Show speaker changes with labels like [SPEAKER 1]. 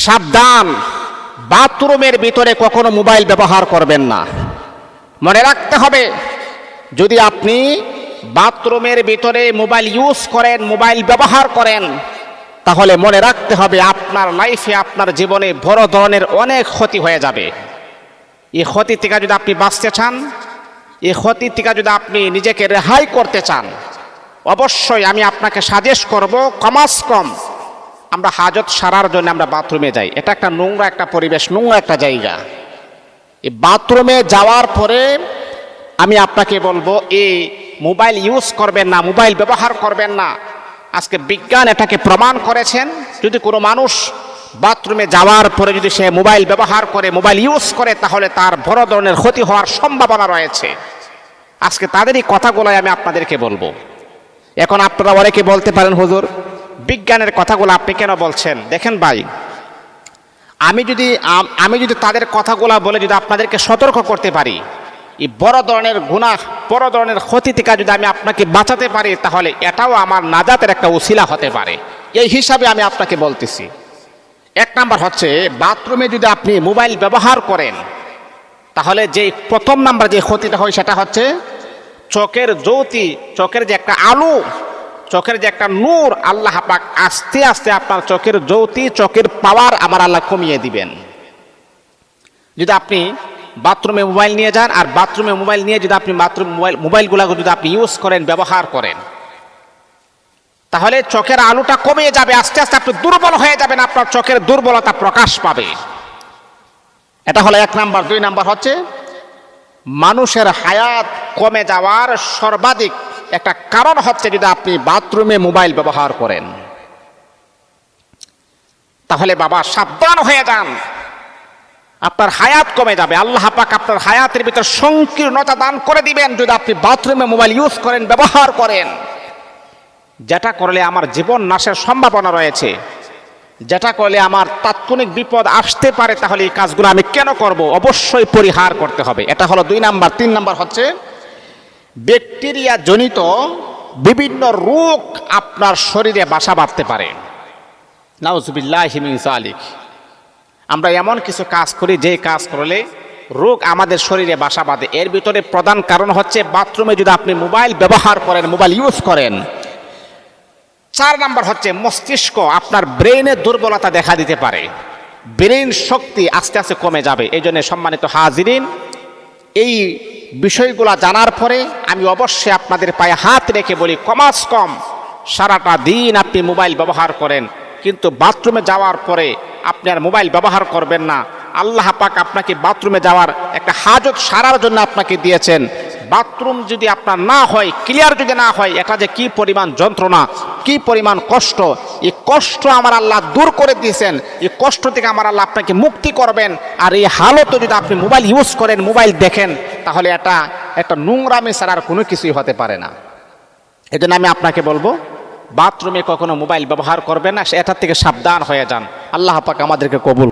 [SPEAKER 1] সাবধান, বাথরুমের ভিতরে কখনো মোবাইল ব্যবহার করবেন না। মনে রাখতে হবে, যদি আপনি বাথরুমের ভিতরে মোবাইল ইউজ করেন, মোবাইল ব্যবহার করেন, তাহলে মনে রাখতে হবে আপনার লাইফে, আপনার জীবনে বড় ধরনের অনেক ক্ষতি হয়ে যাবে। এই ক্ষতি থেকে যদি আপনি বাঁচতে চান, এই ক্ষতি থেকে যদি আপনি নিজেকে রেহাই করতে চান, অবশ্যই আমি আপনাকে সাজেস্ট করব, কমাস কম আমরা হাজত সারার জন্য আমরা বাথরুমে যাই। এটা একটা নোংরা একটা পরিবেশ, নোংরা একটা জায়গা। এই বাথরুমে যাওয়ার পরে আমি আপনাকে বলবো, এই মোবাইল ইউজ করবেন না, মোবাইল ব্যবহার করবেন না। আজকে বিজ্ঞান এটাকে প্রমাণ করেছেন, যদি কোনো মানুষ বাথরুমে যাওয়ার পরে যদি সে মোবাইল ব্যবহার করে, মোবাইল ইউজ করে, তাহলে তার বড় ধরনের ক্ষতি হওয়ার সম্ভাবনা রয়েছে। আজকে তাদেরই কথাগুলোই আমি আপনাদেরকে বলবো। এখন আপনারা অনেকে বলতে পারেন, হুজুর বিজ্ঞানের কথাগুলো আপনি কেন বলছেন? দেখেন ভাই, আমি যদি তাদের কথাগুলো বলে যদি আপনাদেরকে সতর্ক করতে পারি, এই বড় ধরনের গুনাহ, বড় ধরনের ক্ষতি থেকে যদি আমি আপনাকে বাঁচাতে পারি, তাহলে এটাও আমার নাজাতের একটা উসিলা হতে পারে। এই হিসাবে আমি আপনাকে বলতেছি। এক নাম্বার হচ্ছে, বাথরুমে যদি আপনি মোবাইল ব্যবহার করেন, তাহলে যে প্রথম নাম্বার যে ক্ষতিটা হয় সেটা হচ্ছে চোখের জ্যোতি, চোখের যে একটা আলো, চোখের যে একটা নূর, আল্লাহ পাক আস্তে আস্তে আপনার চোখের জ্যোতি, চোখের পাওয়ার আমার আল্লাহ কমিয়ে দিবেন। যদি আপনি বাথরুমে মোবাইল নিয়ে যান, আর বাথরুমে মোবাইল নিয়ে যদি আপনি মোবাইলগুলো যদি আপনি ইউজ করেন, ব্যবহার করেন, তাহলে চোখের আলোটা কমে যাবে, আস্তে আস্তে আপনি দুর্বল হয়ে যাবেন, আপনার চোখের দুর্বলতা প্রকাশ পাবে। এটা হলো এক নাম্বার। দুই নাম্বার হচ্ছে, মানুষের হায়াত কমে যাওয়ার সর্বাধিক একটা কারণ হচ্ছে যদি আপনি বাথরুমে মোবাইল ব্যবহার করেন। তাহলে বাবা সাবধান হয়ে যান, আপনার হায়াত কমে যাবে। আল্লাহ পাক আপনার হায়াতের ভিতর সংকীর্ণতা দান করে দিবেন যদি আপনি বাথরুমে মোবাইল ইউজ করেন, ব্যবহার করেন। যেটা করলে আমার জীবন নাশের সম্ভাবনা রয়েছে, যেটা করলে আমার তাৎক্ষণিক বিপদ আসতে পারে, তাহলে এই কাজগুলো আমি কেন করব? অবশ্যই পরিহার করতে হবে। এটা হলো দুই নাম্বার। তিন নাম্বার হচ্ছে, ব্যাকটেরিয়া জনিত বিভিন্ন রোগ আপনার শরীরে বাসা বাঁধতে পারে। নাউজুবিল্লাহি মিন যালিক। আমরা এমন কিছু কাজ করি, যে কাজ করলে রোগ আমাদের শরীরে বাসা বাঁধে। এর ভিতরে প্রধান কারণ হচ্ছে, বাথরুমে যদি আপনি মোবাইল ব্যবহার করেন, মোবাইল ইউজ করেন। চার নাম্বার হচ্ছে, মস্তিষ্ক, আপনার ব্রেইনের দুর্বলতা দেখা দিতে পারে, ব্রেইন শক্তি আস্তে আস্তে কমে যাবে। এই জন্য সম্মানিত হাজিরিন, এই বিষয়গুলো জানার পরে আমি অবশ্যই আপনাদের পায়ে হাত রেখে বলি, কমাস কম সারাটা দিন আপনি মোবাইল ব্যবহার করেন, কিন্তু বাথরুমে যাওয়ার পরে আপনি আর মোবাইল ব্যবহার করবেন না। আল্লাহ পাক আপনাকে বাথরুমে যাওয়ার একটা হাজত সারার জন্য আপনাকে দিয়েছেন। বাথরুম যদি আপনার না হয়, ক্লিয়ার যদি না হয়, এটা যে কি পরিমাণ যন্ত্রণা, কি পরিমাণ কষ্ট, এই কষ্ট আমার আল্লাহ দূর করে দিয়েছেন। এই কষ্ট থেকে আমার আল্লাহ আপনাকে মুক্তি করবেন। আর এই হালতে যদি আপনি মোবাইল ইউজ করেন, মোবাইল দেখেন, তাহলে এটা একটা নোংরামি ছাড়া আর কোনো কিছুই হতে পারে না। এই জন্য আমি আপনাকে বলবো, বাথরুমে কখনো মোবাইল ব্যবহার করবেন না, এটার থেকে সাবধান হয়ে যান। আল্লাহ পাক আমাদেরকে কবুল